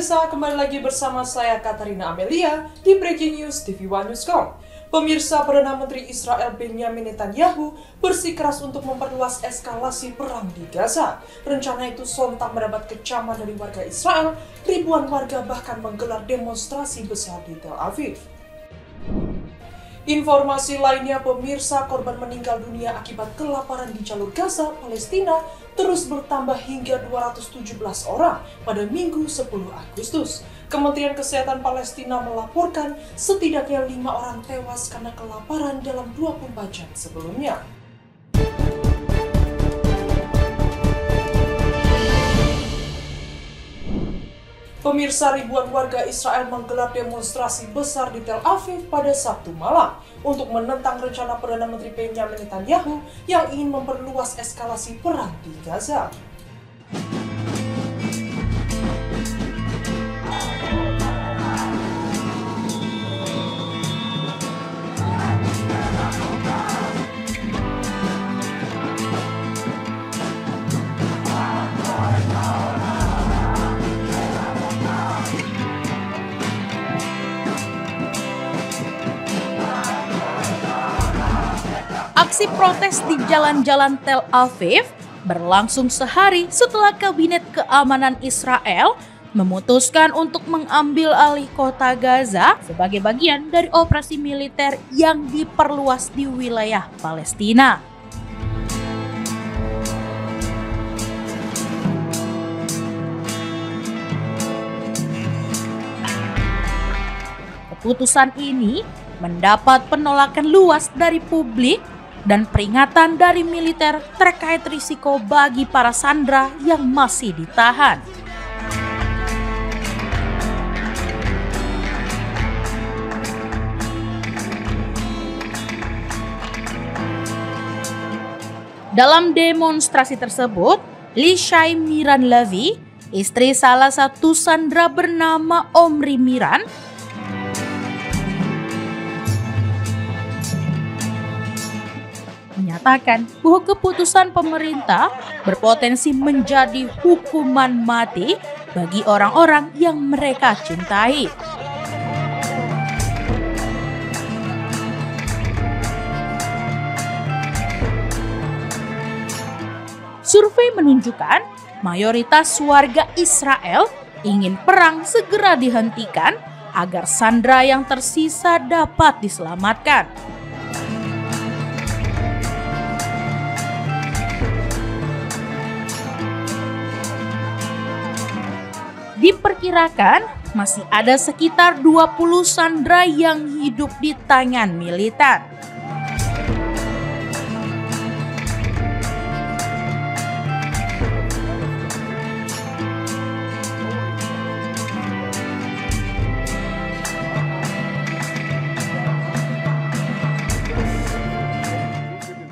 Pemirsa, kembali lagi bersama saya Katarina Amelia di Breaking News TV One Newscom. Pemirsa, Perdana Menteri Israel Benjamin Netanyahu bersikeras untuk memperluas eskalasi perang di Gaza. Rencana itu sontak mendapat kecaman dari warga Israel. Ribuan warga bahkan menggelar demonstrasi besar di Tel Aviv. Informasi lainnya, pemirsa, korban meninggal dunia akibat kelaparan di jalur Gaza, Palestina terus bertambah hingga 217 orang pada Minggu 10 Agustus. Kementerian Kesehatan Palestina melaporkan setidaknya 5 orang tewas karena kelaparan dalam 24 jam sebelumnya. Pemirsa, ribuan warga Israel menggelar demonstrasi besar di Tel Aviv pada Sabtu malam untuk menentang rencana Perdana Menteri Benjamin Netanyahu yang ingin memperluas eskalasi perang di Gaza. Aksi protes di jalan-jalan Tel Aviv berlangsung sehari setelah Kabinet Keamanan Israel memutuskan untuk mengambil alih kota Gaza sebagai bagian dari operasi militer yang diperluas di wilayah Palestina. Keputusan ini mendapat penolakan luas dari publik dan peringatan dari militer terkait risiko bagi para sandera yang masih ditahan. Dalam demonstrasi tersebut, Lishai Miran Levi, istri salah satu sandera bernama Omri Miran, menyatakan bahwa keputusan pemerintah berpotensi menjadi hukuman mati bagi orang-orang yang mereka cintai. Survei menunjukkan mayoritas warga Israel ingin perang segera dihentikan agar sandera yang tersisa dapat diselamatkan. Diperkirakan masih ada sekitar 20 sandera yang hidup di tangan militer.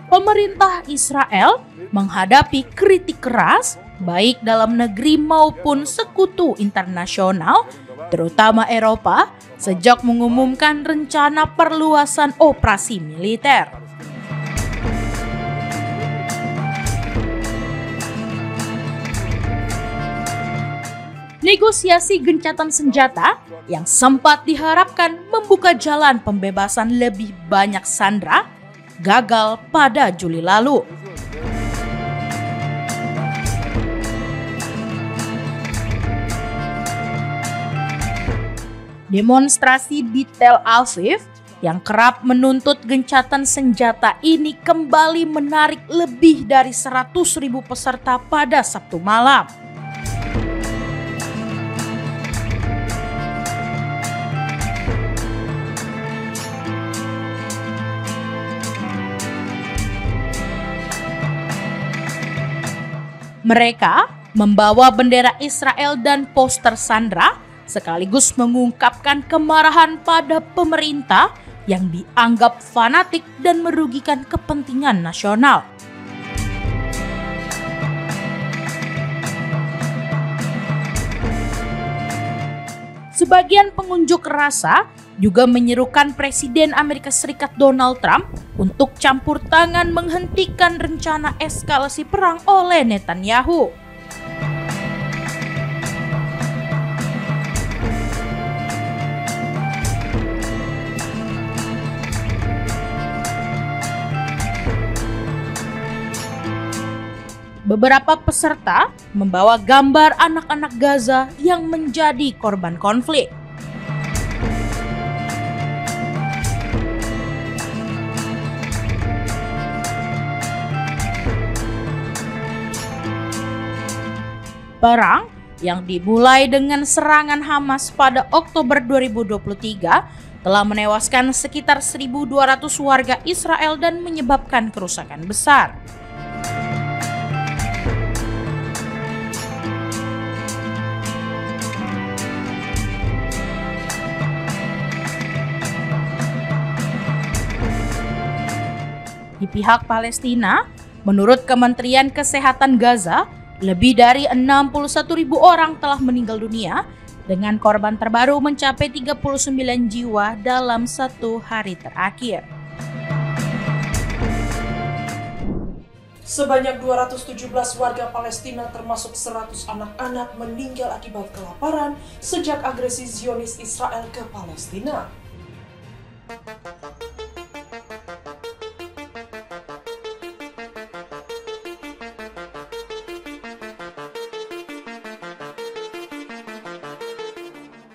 Pemerintah Israel menghadapi kritik keras baik dalam negeri maupun sekutu internasional, terutama Eropa, sejak mengumumkan rencana perluasan operasi militer. Negosiasi gencatan senjata yang sempat diharapkan membuka jalan pembebasan lebih banyak sandera gagal pada Juli lalu. Demonstrasi di Tel Aviv yang kerap menuntut gencatan senjata ini kembali menarik lebih dari 100.000 peserta pada Sabtu malam. Mereka membawa bendera Israel dan poster sandera, sekaligus mengungkapkan kemarahan pada pemerintah yang dianggap fanatik dan merugikan kepentingan nasional. Sebagian pengunjuk rasa juga menyerukan Presiden Amerika Serikat Donald Trump untuk campur tangan menghentikan rencana eskalasi perang oleh Netanyahu. Beberapa peserta membawa gambar anak-anak Gaza yang menjadi korban konflik. Perang yang dimulai dengan serangan Hamas pada Oktober 2023 telah menewaskan sekitar 1.200 warga Israel dan menyebabkan kerusakan besar. Di pihak Palestina, menurut Kementerian Kesehatan Gaza, lebih dari 61.000 orang telah meninggal dunia dengan korban terbaru mencapai 39 jiwa dalam satu hari terakhir. Sebanyak 217 warga Palestina termasuk 100 anak-anak meninggal akibat kelaparan sejak agresi Zionis Israel ke Palestina.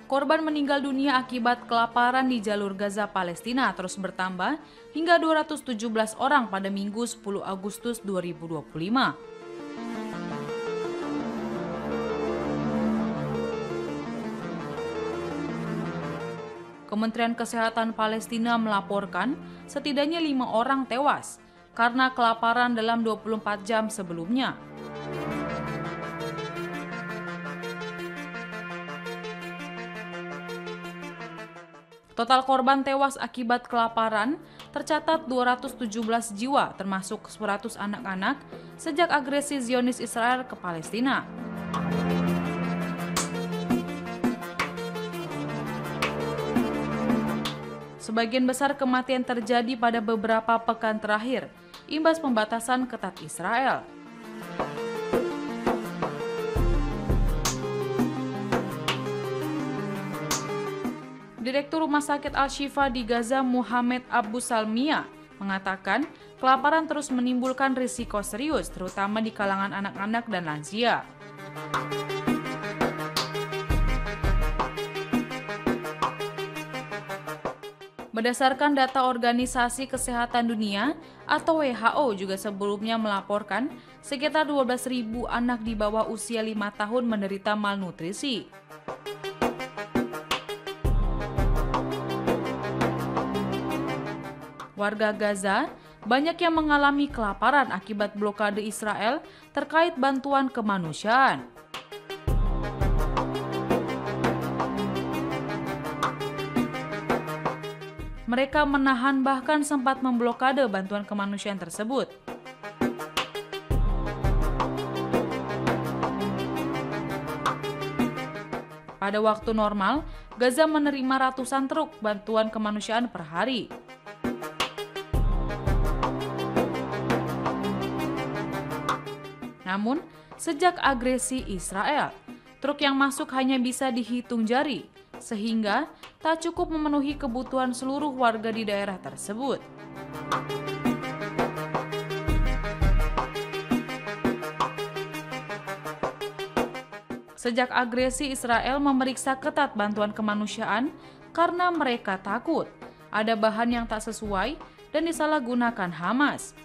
Korban meninggal dunia akibat kelaparan di jalur Gaza Palestina terus bertambah hingga 217 orang pada Minggu 10 Agustus 2025. Kementerian Kesehatan Palestina melaporkan setidaknya 5 orang tewas karena kelaparan dalam 24 jam sebelumnya. Total korban tewas akibat kelaparan tercatat 217 jiwa termasuk 100 anak-anak sejak agresi Zionis Israel ke Palestina. Sebagian besar kematian terjadi pada beberapa pekan terakhir, imbas pembatasan ketat Israel. Direktur Rumah Sakit Al-Shifa di Gaza, Muhammad Abu Salmiya, mengatakan kelaparan terus menimbulkan risiko serius, terutama di kalangan anak-anak dan lansia. Berdasarkan data Organisasi Kesehatan Dunia atau WHO juga sebelumnya melaporkan sekitar 12.000 anak di bawah usia 5 tahun menderita malnutrisi. Warga Gaza banyak yang mengalami kelaparan akibat blokade Israel terkait bantuan kemanusiaan. Mereka menahan bahkan sempat memblokade bantuan kemanusiaan tersebut. Pada waktu normal, Gaza menerima ratusan truk bantuan kemanusiaan per hari. Namun, sejak agresi Israel, truk yang masuk hanya bisa dihitung jari, sehingga tak cukup memenuhi kebutuhan seluruh warga di daerah tersebut. Sejak agresi Israel memeriksa ketat bantuan kemanusiaan karena mereka takut ada bahan yang tak sesuai dan disalahgunakan Hamas.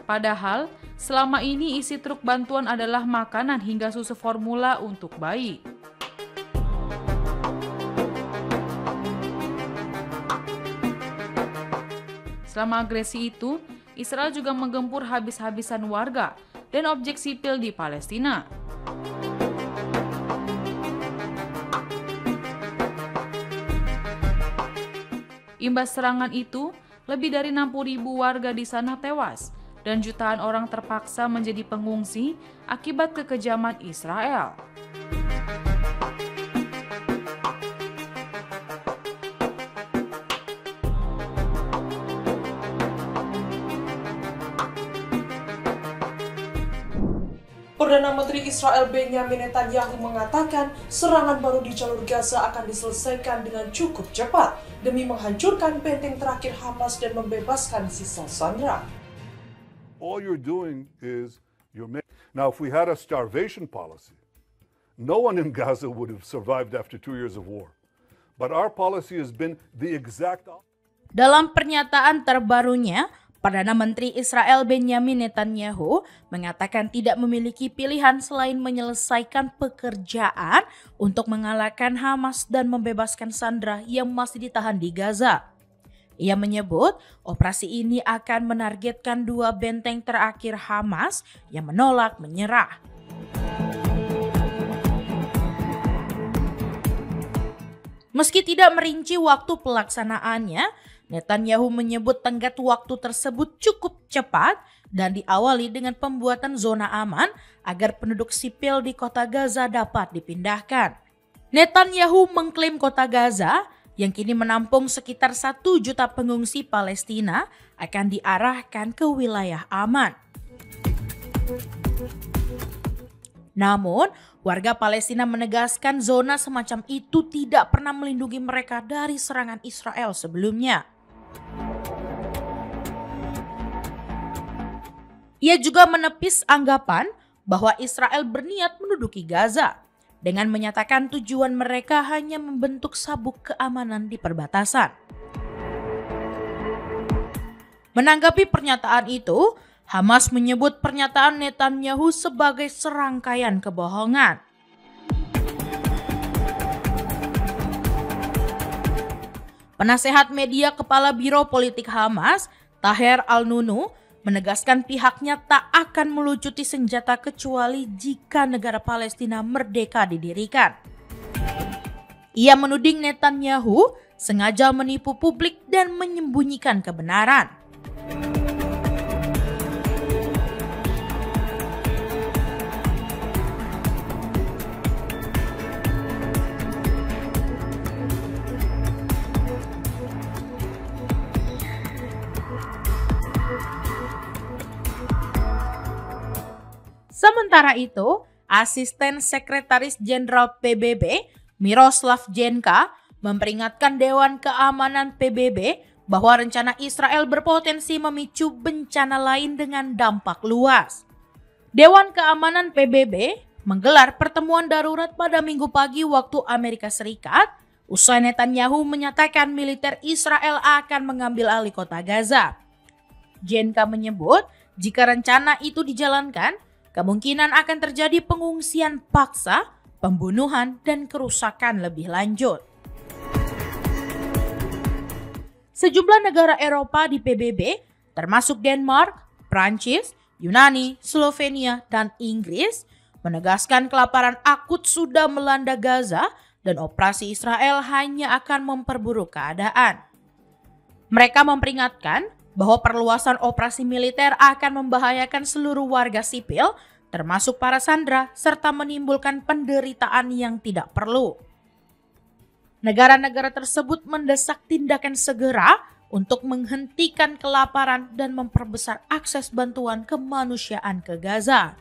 Padahal, selama ini isi truk bantuan adalah makanan hingga susu formula untuk bayi. Selama agresi itu, Israel juga menggempur habis-habisan warga dan objek sipil di Palestina. Imbas serangan itu, lebih dari 60.000 warga di sana tewas dan jutaan orang terpaksa menjadi pengungsi akibat kekejaman Israel. Perdana Menteri Israel Benyamin Netanyahu mengatakan serangan baru di jalur Gaza akan diselesaikan dengan cukup cepat demi menghancurkan benteng terakhir Hamas dan membebaskan sisa sandera. All you're doing is now if we had a starvation policy, no one in Gaza would have survived after 2 years of war. But our policy has been the exact opposite. Dalam pernyataan terbarunya, Perdana Menteri Israel Benyamin Netanyahu mengatakan tidak memiliki pilihan selain menyelesaikan pekerjaan untuk mengalahkan Hamas dan membebaskan sandera yang masih ditahan di Gaza. Ia menyebut operasi ini akan menargetkan 2 benteng terakhir Hamas yang menolak menyerah. Meski tidak merinci waktu pelaksanaannya, Netanyahu menyebut tenggat waktu tersebut cukup cepat dan diawali dengan pembuatan zona aman agar penduduk sipil di kota Gaza dapat dipindahkan. Netanyahu mengklaim kota Gaza yang kini menampung sekitar 1 juta pengungsi Palestina akan diarahkan ke wilayah aman. Namun, warga Palestina menegaskan zona semacam itu tidak pernah melindungi mereka dari serangan Israel sebelumnya. Ia juga menepis anggapan bahwa Israel berniat menduduki Gaza dengan menyatakan tujuan mereka hanya membentuk sabuk keamanan di perbatasan. Menanggapi pernyataan itu, Hamas menyebut pernyataan Netanyahu sebagai serangkaian kebohongan. Penasehat media Kepala Biro Politik Hamas, Taher Al-Nunu, menegaskan pihaknya tak akan melucuti senjata kecuali jika negara Palestina merdeka didirikan. Ia menuding Netanyahu sengaja menipu publik dan menyembunyikan kebenaran. Sementara itu, Asisten Sekretaris Jenderal PBB, Miroslav Jenka, memperingatkan Dewan Keamanan PBB bahwa rencana Israel berpotensi memicu bencana lain dengan dampak luas. Dewan Keamanan PBB menggelar pertemuan darurat pada Minggu pagi waktu Amerika Serikat, usai Netanyahu menyatakan militer Israel akan mengambil alih kota Gaza. Jenka menyebut, jika rencana itu dijalankan, kemungkinan akan terjadi pengungsian paksa, pembunuhan, dan kerusakan lebih lanjut. Sejumlah negara Eropa di PBB, termasuk Denmark, Prancis, Yunani, Slovenia, dan Inggris, menegaskan kelaparan akut sudah melanda Gaza dan operasi Israel hanya akan memperburuk keadaan. Mereka memperingatkan bahwa perluasan operasi militer akan membahayakan seluruh warga sipil, termasuk para sandera, serta menimbulkan penderitaan yang tidak perlu. Negara-negara tersebut mendesak tindakan segera untuk menghentikan kelaparan dan memperbesar akses bantuan kemanusiaan ke Gaza.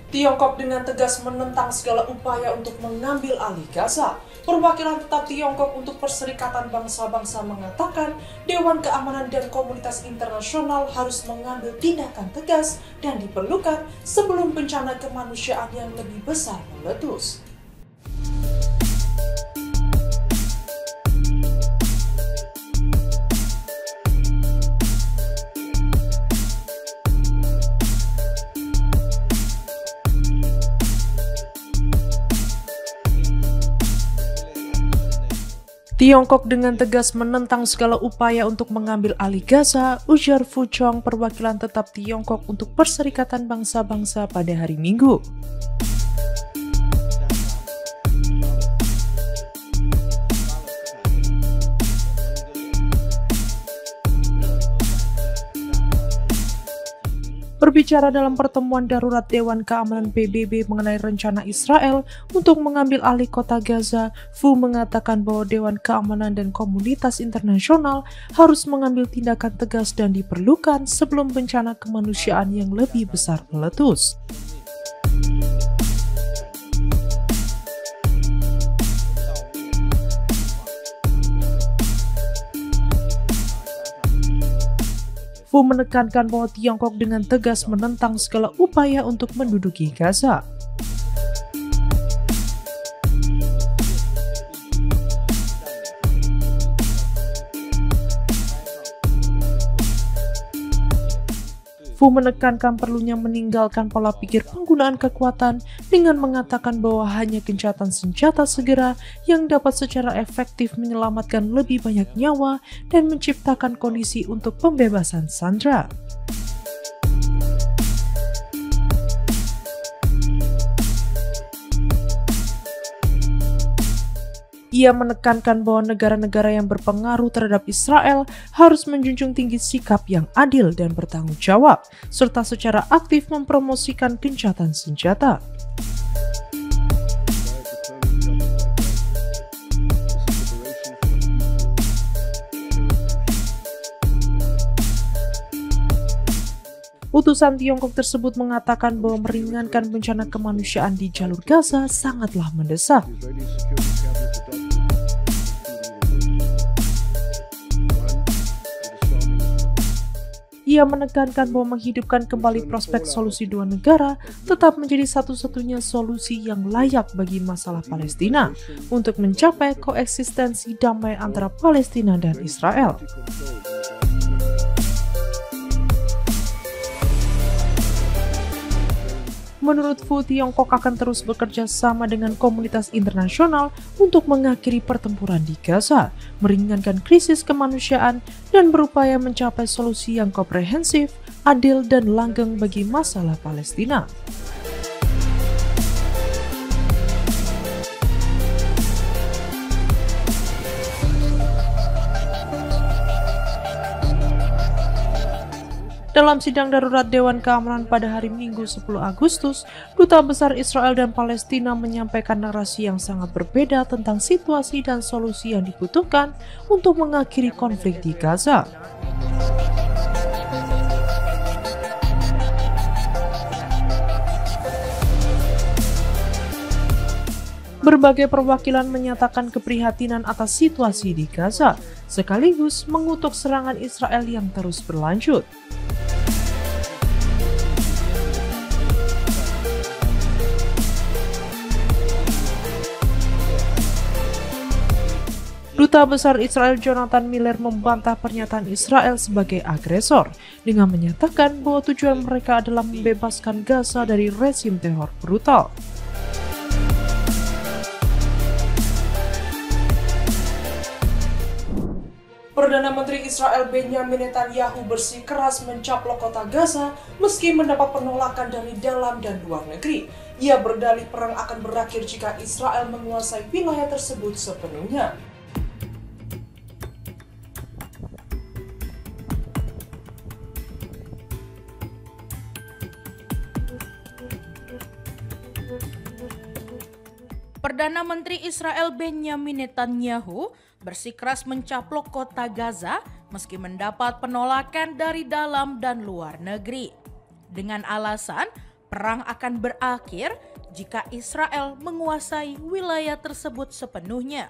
Tiongkok dengan tegas menentang segala upaya untuk mengambil alih Gaza. Perwakilan tetap Tiongkok untuk Perserikatan Bangsa-Bangsa mengatakan Dewan Keamanan dan komunitas internasional harus mengambil tindakan tegas dan diperlukan sebelum bencana kemanusiaan yang lebih besar meletus. Tiongkok dengan tegas menentang segala upaya untuk mengambil alih Gaza, ujar Fu Chong, perwakilan tetap Tiongkok untuk Perserikatan Bangsa-Bangsa pada hari Minggu. Berbicara dalam pertemuan darurat Dewan Keamanan PBB mengenai rencana Israel untuk mengambil alih kota Gaza, Fu mengatakan bahwa Dewan Keamanan dan komunitas internasional harus mengambil tindakan tegas dan diperlukan sebelum bencana kemanusiaan yang lebih besar meletus. Fu menekankan bahwa Tiongkok dengan tegas menentang segala upaya untuk menduduki Gaza. Fu menekankan perlunya meninggalkan pola pikir penggunaan kekuatan dengan mengatakan bahwa hanya gencatan senjata segera yang dapat secara efektif menyelamatkan lebih banyak nyawa dan menciptakan kondisi untuk pembebasan sandera. Ia menekankan bahwa negara-negara yang berpengaruh terhadap Israel harus menjunjung tinggi sikap yang adil dan bertanggung jawab, serta secara aktif mempromosikan gencatan senjata. Utusan Tiongkok tersebut mengatakan bahwa meringankan bencana kemanusiaan di jalur Gaza sangatlah mendesak. Ia menekankan bahwa menghidupkan kembali prospek solusi dua negara tetap menjadi satu-satunya solusi yang layak bagi masalah Palestina untuk mencapai koeksistensi damai antara Palestina dan Israel. Menurut Fu, Tiongkok akan terus bekerja sama dengan komunitas internasional untuk mengakhiri pertempuran di Gaza, meringankan krisis kemanusiaan, dan berupaya mencapai solusi yang komprehensif, adil, dan langgeng bagi masalah Palestina. Dalam sidang darurat Dewan Keamanan pada hari Minggu 10 Agustus, Duta Besar Israel dan Palestina menyampaikan narasi yang sangat berbeda tentang situasi dan solusi yang dibutuhkan untuk mengakhiri konflik di Gaza. Berbagai perwakilan menyatakan keprihatinan atas situasi di Gaza, sekaligus mengutuk serangan Israel yang terus berlanjut. Duta Besar Israel Jonathan Miller membantah pernyataan Israel sebagai agresor dengan menyatakan bahwa tujuan mereka adalah membebaskan Gaza dari rezim teror brutal. Perdana Menteri Israel Benjamin Netanyahu bersikeras mencaplok kota Gaza meski mendapat penolakan dari dalam dan luar negeri. Ia berdalih perang akan berakhir jika Israel menguasai wilayah tersebut sepenuhnya. Perdana Menteri Israel Benjamin Netanyahu bersikeras mencaplok kota Gaza meski mendapat penolakan dari dalam dan luar negeri. Dengan alasan perang akan berakhir jika Israel menguasai wilayah tersebut sepenuhnya.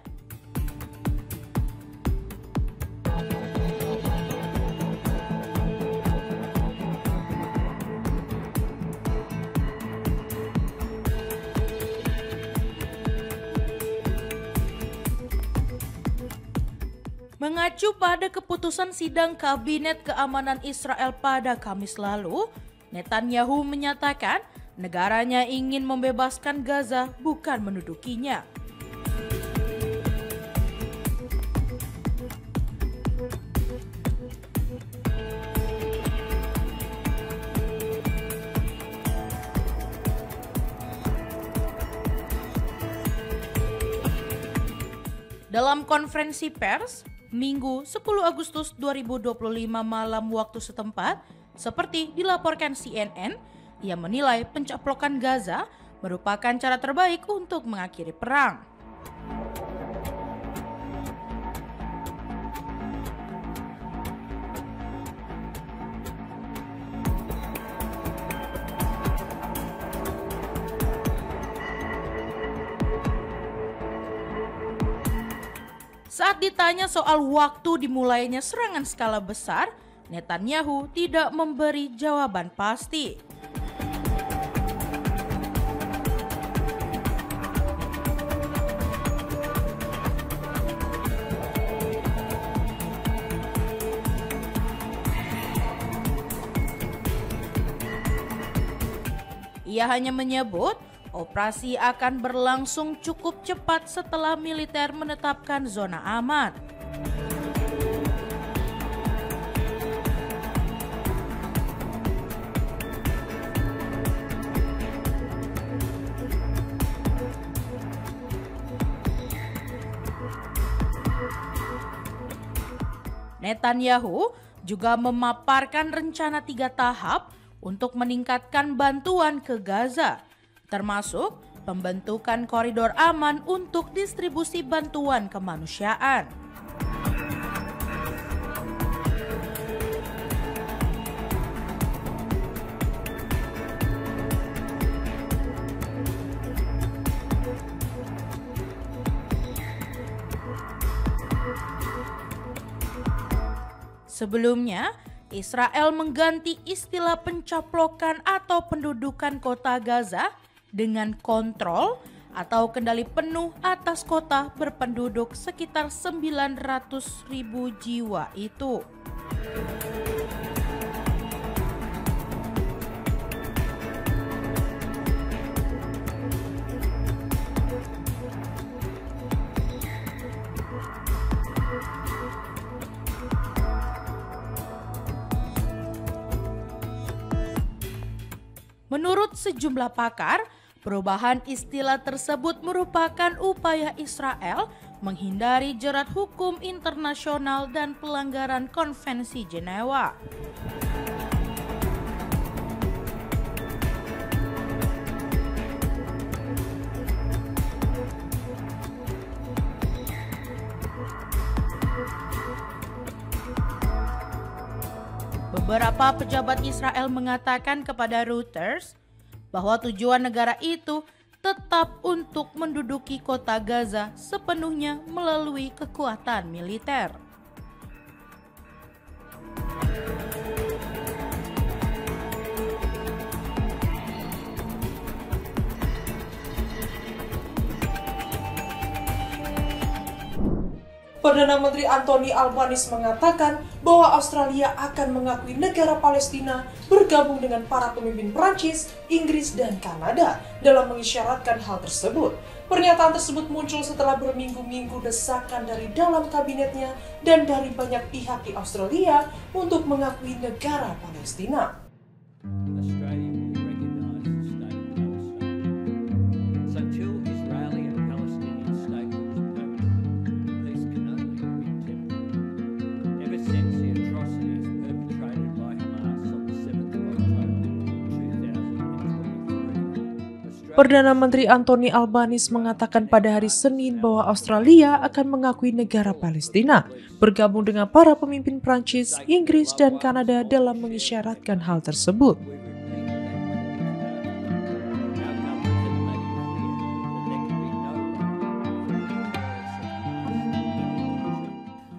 Mengacu pada keputusan sidang Kabinet Keamanan Israel pada Kamis lalu, Netanyahu menyatakan negaranya ingin membebaskan Gaza, bukan mendudukinya. Dalam konferensi pers Minggu 10 Agustus 2025 malam waktu setempat, Seperti dilaporkan CNN, ia menilai pencaplokan Gaza merupakan cara terbaik untuk mengakhiri perang. Saat ditanya soal waktu dimulainya serangan skala besar, Netanyahu tidak memberi jawaban pasti. Ia hanya menyebut operasi akan berlangsung cukup cepat setelah militer menetapkan zona aman. Netanyahu juga memaparkan rencana 3 tahap untuk meningkatkan bantuan ke Gaza, termasuk pembentukan koridor aman untuk distribusi bantuan kemanusiaan. Sebelumnya, Israel mengganti istilah pencaplokan atau pendudukan kota Gaza dengan kontrol atau kendali penuh atas kota berpenduduk sekitar 900.000 jiwa itu. Menurut sejumlah pakar, perubahan istilah tersebut merupakan upaya Israel menghindari jerat hukum internasional dan pelanggaran Konvensi Jenewa. Beberapa pejabat Israel mengatakan kepada Reuters bahwa tujuan negara itu tetap untuk menduduki kota Gaza sepenuhnya melalui kekuatan militer. Perdana Menteri Anthony Albanese mengatakan bahwa Australia akan mengakui negara Palestina bergabung dengan para pemimpin Prancis, Inggris, dan Kanada dalam mengisyaratkan hal tersebut. Pernyataan tersebut muncul setelah berminggu-minggu desakan dari dalam kabinetnya dan dari banyak pihak di Australia untuk mengakui negara Palestina. Perdana Menteri Anthony Albanese mengatakan pada hari Senin bahwa Australia akan mengakui negara Palestina, bergabung dengan para pemimpin Prancis, Inggris, dan Kanada dalam mengisyaratkan hal tersebut.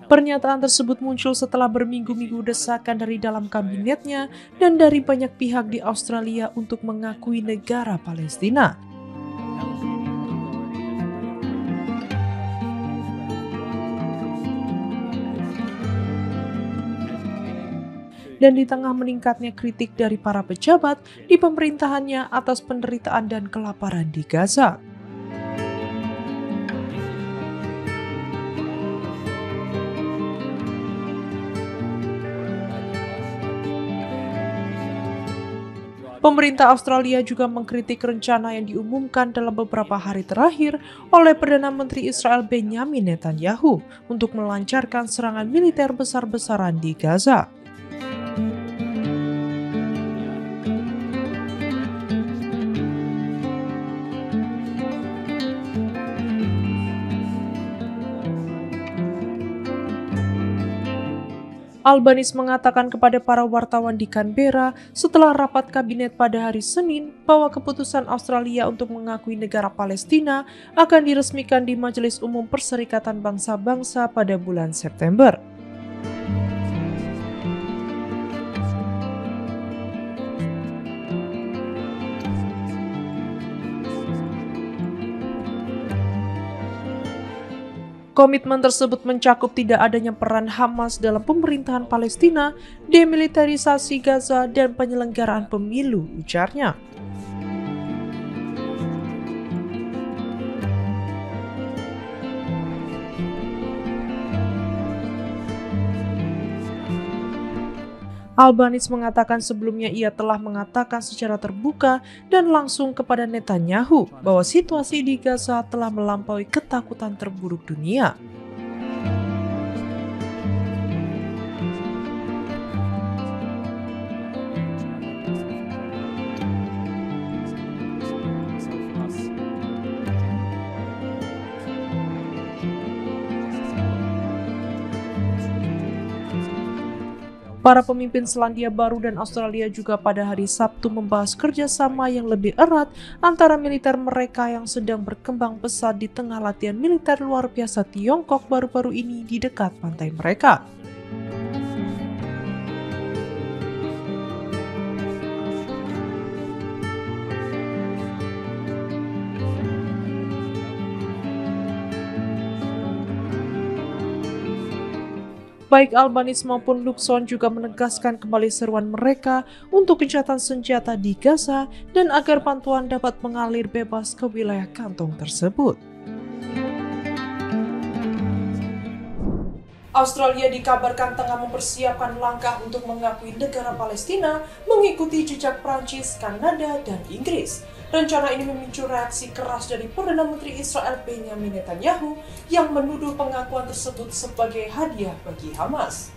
Pernyataan tersebut muncul setelah berminggu-minggu desakan dari dalam kabinetnya dan dari banyak pihak di Australia untuk mengakui negara Palestina. Dan di tengah meningkatnya kritik dari para pejabat di pemerintahannya atas penderitaan dan kelaparan di Gaza. Pemerintah Australia juga mengkritik rencana yang diumumkan dalam beberapa hari terakhir oleh Perdana Menteri Israel Benjamin Netanyahu untuk melancarkan serangan militer besar-besaran di Gaza. Albanese mengatakan kepada para wartawan di Canberra setelah rapat kabinet pada hari Senin bahwa keputusan Australia untuk mengakui negara Palestina akan diresmikan di Majelis Umum Perserikatan Bangsa-Bangsa pada bulan September. Komitmen tersebut mencakup tidak adanya peran Hamas dalam pemerintahan Palestina, demilitarisasi Gaza, dan penyelenggaraan pemilu, ujarnya. Albanese mengatakan sebelumnya ia telah mengatakan secara terbuka dan langsung kepada Netanyahu bahwa situasi di Gaza telah melampaui ketakutan terburuk dunia. Para pemimpin Selandia Baru dan Australia juga pada hari Sabtu membahas kerjasama yang lebih erat antara militer mereka yang sedang berkembang pesat di tengah latihan militer luar biasa Tiongkok baru-baru ini di dekat pantai mereka. Baik Albanese maupun Luxon juga menegaskan kembali seruan mereka untuk gencatan senjata di Gaza dan agar bantuan dapat mengalir bebas ke wilayah kantong tersebut. Australia dikabarkan tengah mempersiapkan langkah untuk mengakui negara Palestina mengikuti jejak Prancis, Kanada, dan Inggris. Rencana ini memicu reaksi keras dari Perdana Menteri Israel Benjamin Netanyahu yang menuduh pengakuan tersebut sebagai hadiah bagi Hamas.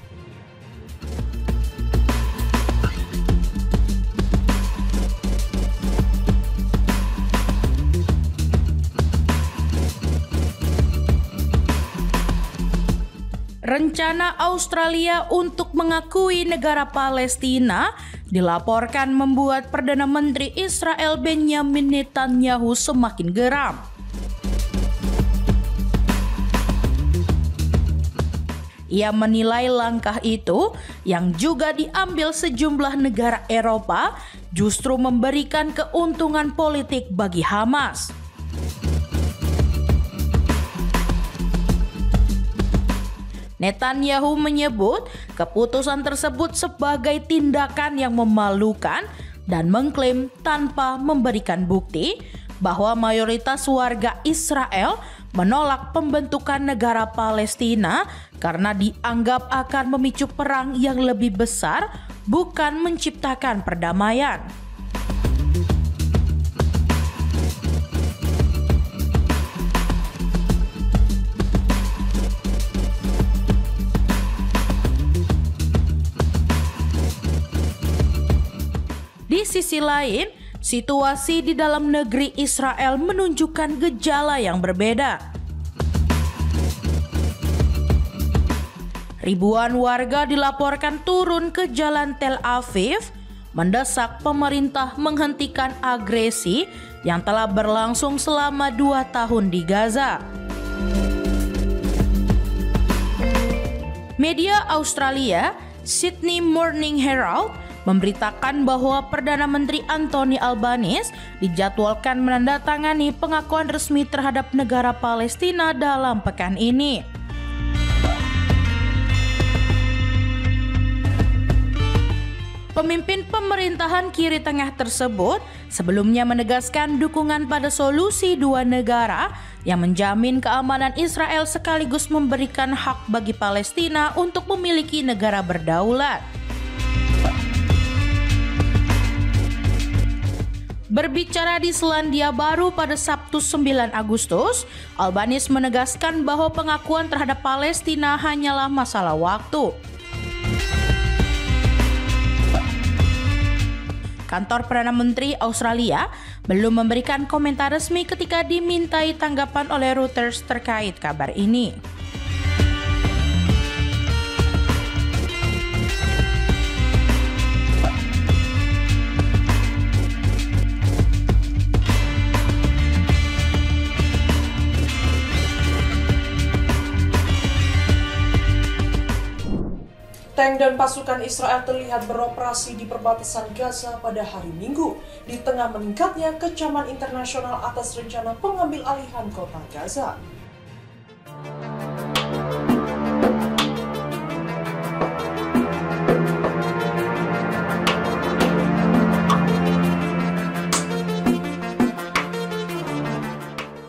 Rencana Australia untuk mengakui negara Palestina dilaporkan membuat Perdana Menteri Israel Benjamin Netanyahu semakin geram. Ia menilai langkah itu yang juga diambil sejumlah negara Eropa justru memberikan keuntungan politik bagi Hamas. Netanyahu menyebut keputusan tersebut sebagai tindakan yang memalukan dan mengklaim tanpa memberikan bukti bahwa mayoritas warga Israel menolak pembentukan negara Palestina karena dianggap akan memicu perang yang lebih besar, bukan menciptakan perdamaian. Di sisi lain, situasi di dalam negeri Israel menunjukkan gejala yang berbeda. Ribuan warga dilaporkan turun ke jalan Tel Aviv, mendesak pemerintah menghentikan agresi yang telah berlangsung selama 2 tahun di Gaza. Media Australia, Sydney Morning Herald, memberitakan bahwa Perdana Menteri Anthony Albanese dijadwalkan menandatangani pengakuan resmi terhadap negara Palestina dalam pekan ini. Pemimpin pemerintahan kiri tengah tersebut sebelumnya menegaskan dukungan pada solusi dua negara yang menjamin keamanan Israel sekaligus memberikan hak bagi Palestina untuk memiliki negara berdaulat. Berbicara di Selandia Baru pada Sabtu 9 Agustus, Albanese menegaskan bahwa pengakuan terhadap Palestina hanyalah masalah waktu. Kantor Perdana Menteri Australia belum memberikan komentar resmi ketika dimintai tanggapan oleh Reuters terkait kabar ini. Tank dan pasukan Israel terlihat beroperasi di perbatasan Gaza pada hari Minggu, di tengah meningkatnya kecaman internasional atas rencana pengambil alihan kota Gaza.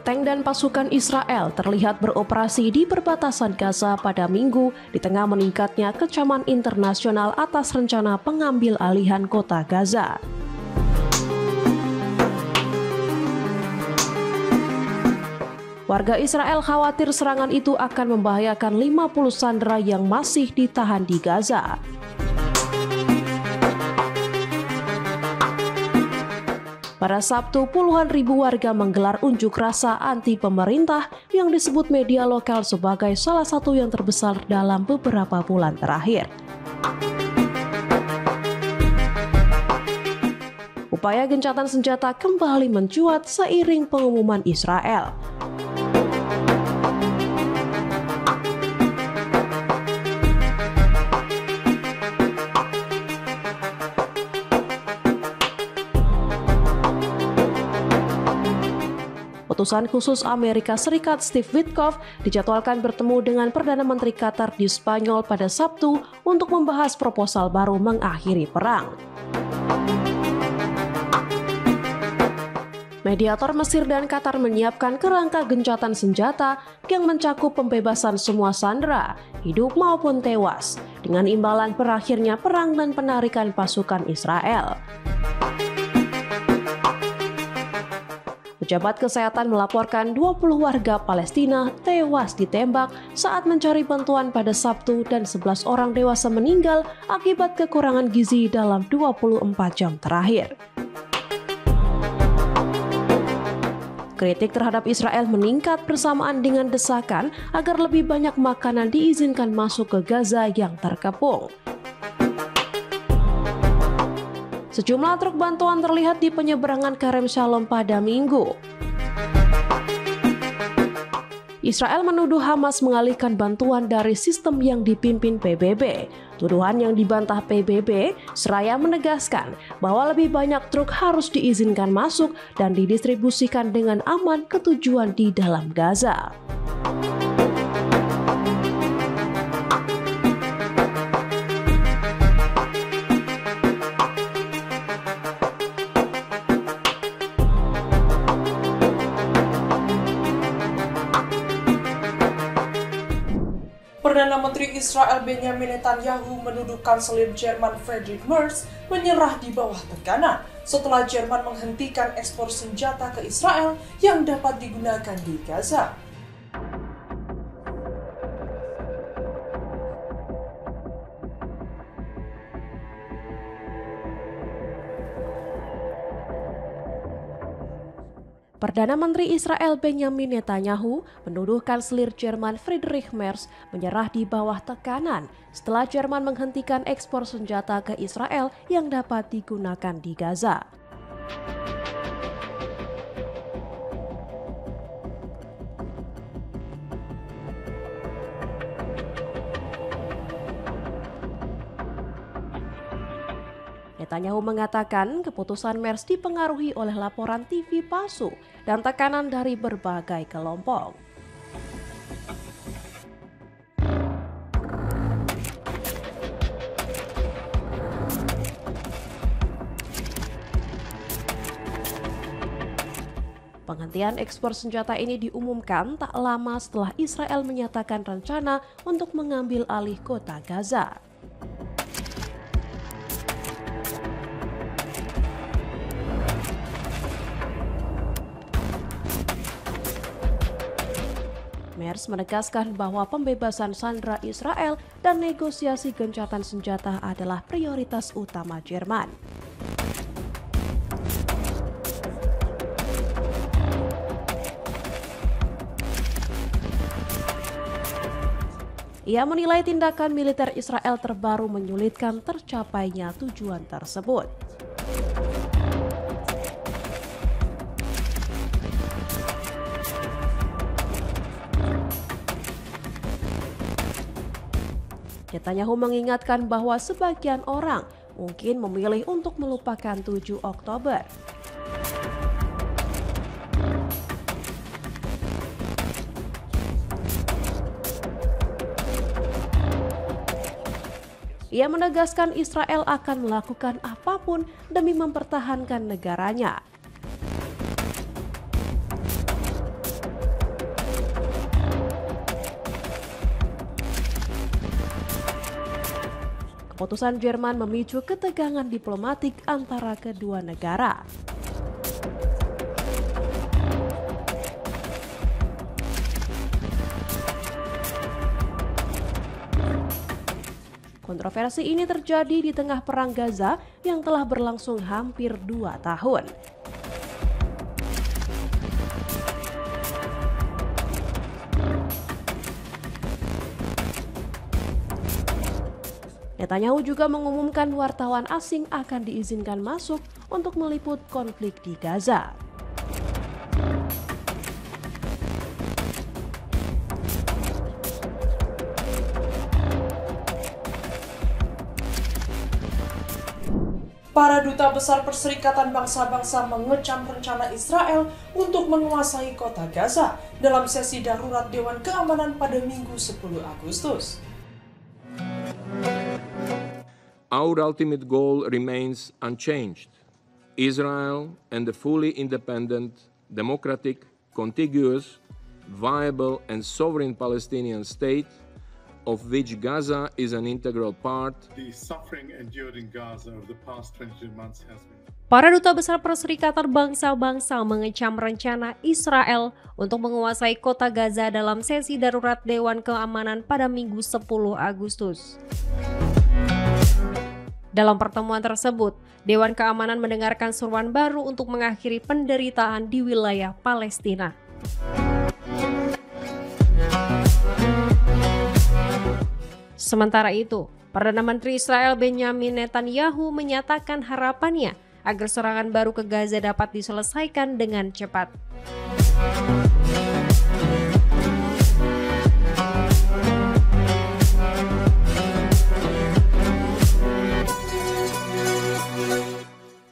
Tank dan pasukan Israel terlihat beroperasi di perbatasan Gaza pada Minggu di tengah meningkatnya kecaman internasional atas rencana pengambil alihan kota Gaza. Warga Israel khawatir serangan itu akan membahayakan 50 sandera yang masih ditahan di Gaza. Pada Sabtu, puluhan ribu warga menggelar unjuk rasa anti pemerintah yang disebut media lokal sebagai salah satu yang terbesar dalam beberapa bulan terakhir. Upaya gencatan senjata kembali mencuat seiring pengumuman Israel. Utusan khusus Amerika Serikat Steve Witkoff dijadwalkan bertemu dengan Perdana Menteri Qatar di Spanyol pada Sabtu untuk membahas proposal baru mengakhiri perang. Mediator Mesir dan Qatar menyiapkan kerangka gencatan senjata yang mencakup pembebasan semua sandera, hidup maupun tewas, dengan imbalan berakhirnya perang dan penarikan pasukan Israel. Pejabat kesehatan melaporkan 20 warga Palestina tewas ditembak saat mencari bantuan pada Sabtu dan 11 orang dewasa meninggal akibat kekurangan gizi dalam 24 jam terakhir. Kritik terhadap Israel meningkat bersamaan dengan desakan agar lebih banyak makanan diizinkan masuk ke Gaza yang terkepung. Sejumlah truk bantuan terlihat di penyeberangan Karem Shalom pada Minggu. Israel menuduh Hamas mengalihkan bantuan dari sistem yang dipimpin PBB. Tuduhan yang dibantah PBB seraya menegaskan bahwa lebih banyak truk harus diizinkan masuk dan didistribusikan dengan aman ke tujuan di dalam Gaza. Perdana Menteri Israel Benjamin Netanyahu menuduh Kanselir Jerman Friedrich Merz menyerah di bawah tekanan setelah Jerman menghentikan ekspor senjata ke Israel yang dapat digunakan di Gaza. Perdana Menteri Israel Benjamin Netanyahu menuduh Kanselir Jerman Friedrich Merz menyerah di bawah tekanan setelah Jerman menghentikan ekspor senjata ke Israel yang dapat digunakan di Gaza. Netanyahu mengatakan keputusan Merz dipengaruhi oleh laporan TV palsu dan tekanan dari berbagai kelompok. Penghentian ekspor senjata ini diumumkan tak lama setelah Israel menyatakan rencana untuk mengambil alih kota Gaza. Merz menegaskan bahwa pembebasan sandera Israel dan negosiasi gencatan senjata adalah prioritas utama Jerman. Ia menilai tindakan militer Israel terbaru menyulitkan tercapainya tujuan tersebut. Netanyahu mengingatkan bahwa sebagian orang mungkin memilih untuk melupakan 7 Oktober. Ia menegaskan Israel akan melakukan apapun demi mempertahankan negaranya. Keputusan Jerman memicu ketegangan diplomatik antara kedua negara. Kontroversi ini terjadi di tengah perang Gaza yang telah berlangsung hampir 2 tahun. Netanyahu juga mengumumkan wartawan asing akan diizinkan masuk untuk meliput konflik di Gaza. Para duta besar Perserikatan Bangsa-Bangsa mengecam rencana Israel untuk menguasai kota Gaza dalam sesi darurat Dewan Keamanan pada Minggu 10 Agustus. Our ultimate goal remains unchanged. Israel and the fully independent, democratic, contiguous, viable and sovereign Palestinian state of which Gaza is an integral part. The suffering endured in Gaza over the past 22 months has been. Para duta besar Perserikatan Bangsa-Bangsa mengecam rencana Israel untuk menguasai kota Gaza dalam sesi darurat Dewan Keamanan pada Minggu 10 Agustus. Dalam pertemuan tersebut, Dewan Keamanan mendengarkan seruan baru untuk mengakhiri penderitaan di wilayah Palestina. Sementara itu, Perdana Menteri Israel Benjamin Netanyahu menyatakan harapannya agar serangan baru ke Gaza dapat diselesaikan dengan cepat.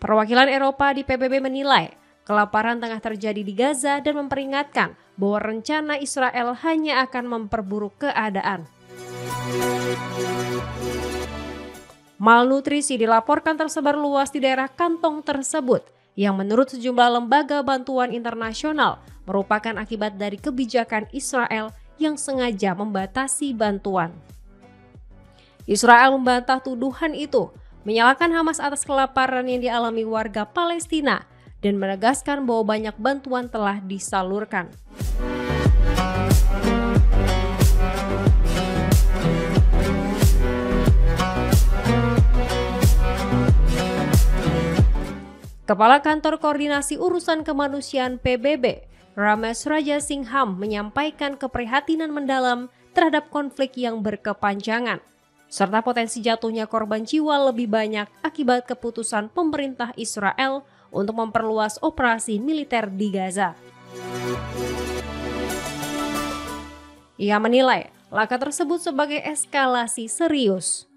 Perwakilan Eropa di PBB menilai kelaparan tengah terjadi di Gaza dan memperingatkan bahwa rencana Israel hanya akan memperburuk keadaan. Malnutrisi dilaporkan tersebar luas di daerah kantong tersebut yang menurut sejumlah lembaga bantuan internasional merupakan akibat dari kebijakan Israel yang sengaja membatasi bantuan. Israel membantah tuduhan itu, menyalahkan Hamas atas kelaparan yang dialami warga Palestina dan menegaskan bahwa banyak bantuan telah disalurkan. Kepala Kantor Koordinasi Urusan Kemanusiaan PBB, Ramesh Rajasingham menyampaikan keprihatinan mendalam terhadap konflik yang berkepanjangan, serta potensi jatuhnya korban jiwa lebih banyak akibat keputusan pemerintah Israel untuk memperluas operasi militer di Gaza. Ia menilai langkah tersebut sebagai eskalasi serius.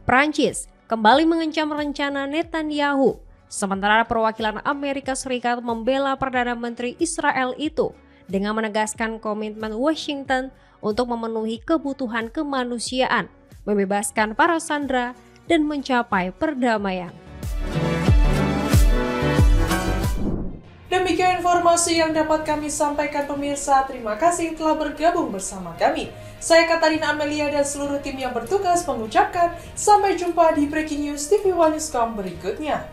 Prancis kembali mengancam rencana Netanyahu, sementara perwakilan Amerika Serikat membela Perdana Menteri Israel itu dengan menegaskan komitmen Washington untuk memenuhi kebutuhan kemanusiaan, membebaskan para sandera, dan mencapai perdamaian. Demikian informasi yang dapat kami sampaikan pemirsa. Terima kasih telah bergabung bersama kami. Saya Katarina Amelia dan seluruh tim yang bertugas mengucapkan sampai jumpa di Breaking News TV One Newscom berikutnya.